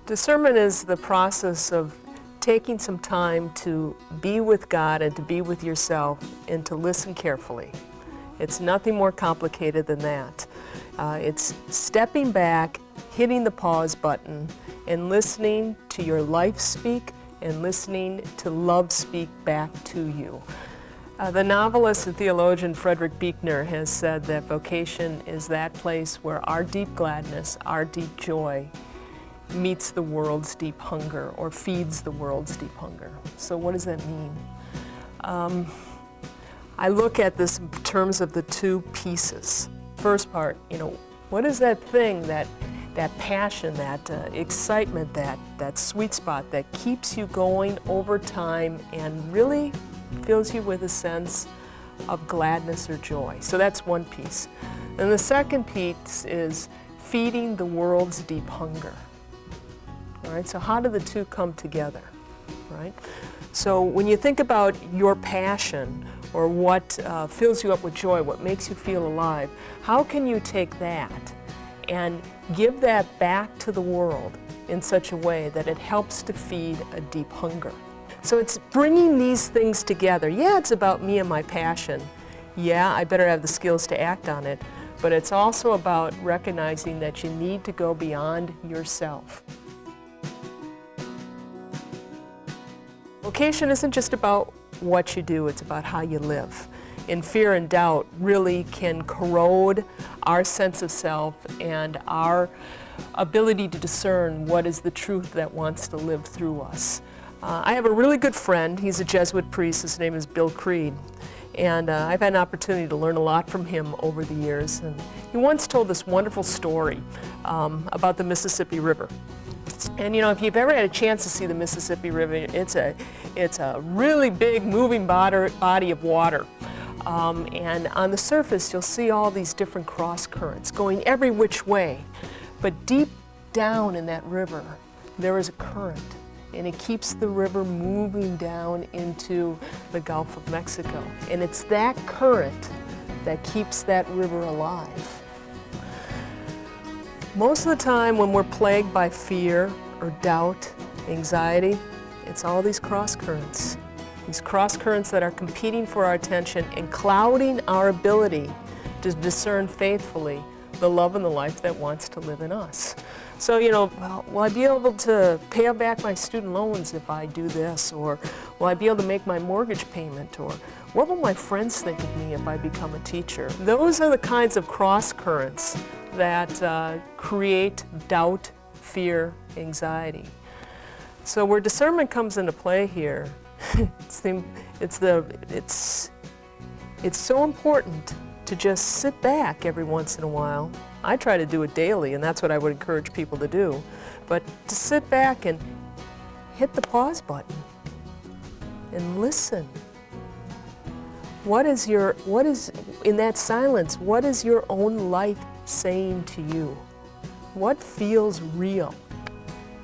Discernment is the process of taking some time to be with God and to be with yourself and to listen carefully. It's nothing more complicated than that. It's stepping back, hitting the pause button, and listening to your life speak and listening to love speak back to you. The novelist and theologian Frederick Buechner has said that vocation is that place where our deep gladness, our deep joy, meets the world's deep hunger or feeds the world's deep hunger. So what does that mean? I look at this in terms of the two pieces. First part, what is that thing, that passion, that excitement, that sweet spot that keeps you going over time and really fills you with a sense of gladness or joy. So that's one piece. And the second piece is feeding the world's deep hunger. All right, so how do the two come together, right? So when you think about your passion or what fills you up with joy, what makes you feel alive, how can you take that and give that back to the world in such a way that it helps to feed a deep hunger? So it's bringing these things together. Yeah, it's about me and my passion. Yeah, I better have the skills to act on it, but it's also about recognizing that you need to go beyond yourself. Vocation isn't just about what you do, it's about how you live. And fear and doubt really can corrode our sense of self and our ability to discern what is the truth that wants to live through us. I have a really good friend. He's a Jesuit priest. His name is Bill Creed. And I've had an opportunity to learn a lot from him over the years. And he once told this wonderful story about the Mississippi River. And if you've ever had a chance to see the Mississippi River, it's a really big moving body of water. And on the surface, you'll see all these different cross currents going every which way. But deep down in that river, there is a current, and it keeps the river moving down into the Gulf of Mexico. And it's that current that keeps that river alive. Most of the time when we're plagued by fear or doubt, anxiety, it's all these cross currents. These cross currents that are competing for our attention and clouding our ability to discern faithfully the love and the life that wants to live in us. So, will I be able to pay back my student loans if I do this? Or will I be able to make my mortgage payment? Or what will my friends think of me if I become a teacher? Those are the kinds of cross currents that create doubt, fear, anxiety. So where discernment comes into play here, it's so important to just sit back every once in a while. I try to do it daily, and that's what I would encourage people to do. But to sit back and hit the pause button and listen. What is in that silence, what is your own life saying to you? What feels real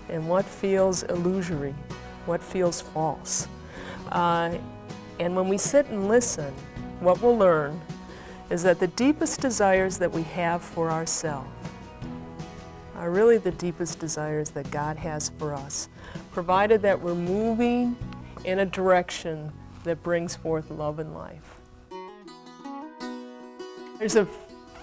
and what feels illusory? What feels false? And when we sit and listen, what we'll learn is that the deepest desires that we have for ourselves are really the deepest desires that God has for us, provided that we're moving in a direction that brings forth love and life. There's a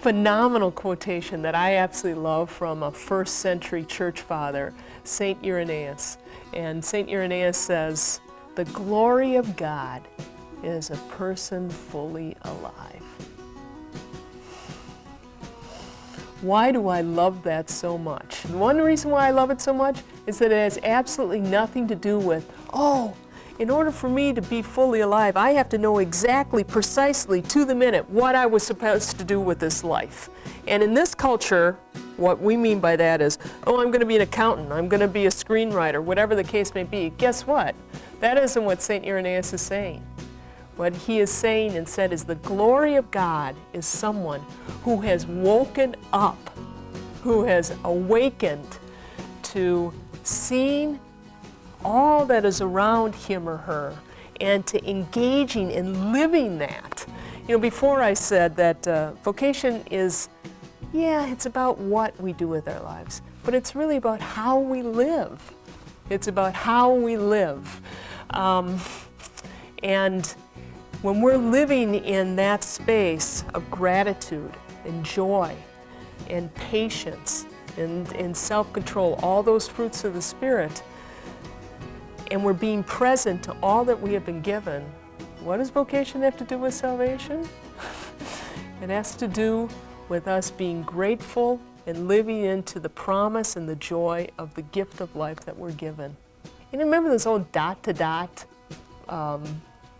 phenomenal quotation that I absolutely love from a first century church father, St. Irenaeus. And St. Irenaeus says, "The glory of God is a person fully alive." Why do I love that so much? One reason why I love it so much is that it has absolutely nothing to do with, in order for me to be fully alive, I have to know exactly, precisely, to the minute, what I was supposed to do with this life. And in this culture, what we mean by that is, I'm going to be an accountant, I'm going to be a screenwriter, whatever the case may be. Guess what? That isn't what St. Irenaeus is saying. What he is saying instead is the glory of God is someone who has woken up, who has awakened to seeing all that is around him or her and to engaging in living that. Before I said that vocation is Yeah, it's about what we do with our lives, but it's really about how we live. It's about how we live. And when we're living in that space of gratitude and joy and patience and self-control, all those fruits of the Spirit, and we're being present to all that we have been given, what does vocation have to do with salvation? It has to do with us being grateful and living into the promise and the joy of the gift of life that we're given. You remember those old dot-to-dot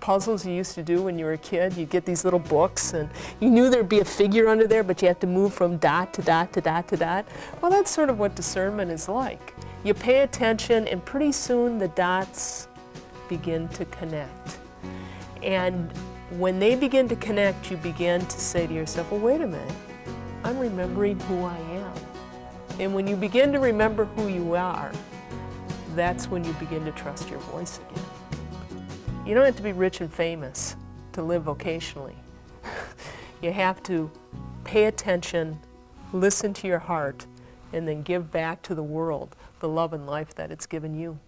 puzzles you used to do when you were a kid? You'd get these little books and you knew there'd be a figure under there, but you had to move from dot to dot to dot to dot. Well, that's sort of what discernment is like. You pay attention and pretty soon the dots begin to connect. And when they begin to connect, you begin to say to yourself, well, wait a minute, I'm remembering who I am. And when you begin to remember who you are, that's when you begin to trust your voice again. You don't have to be rich and famous to live vocationally. You have to pay attention, listen to your heart, and then give back to the world the love and life that it's given you.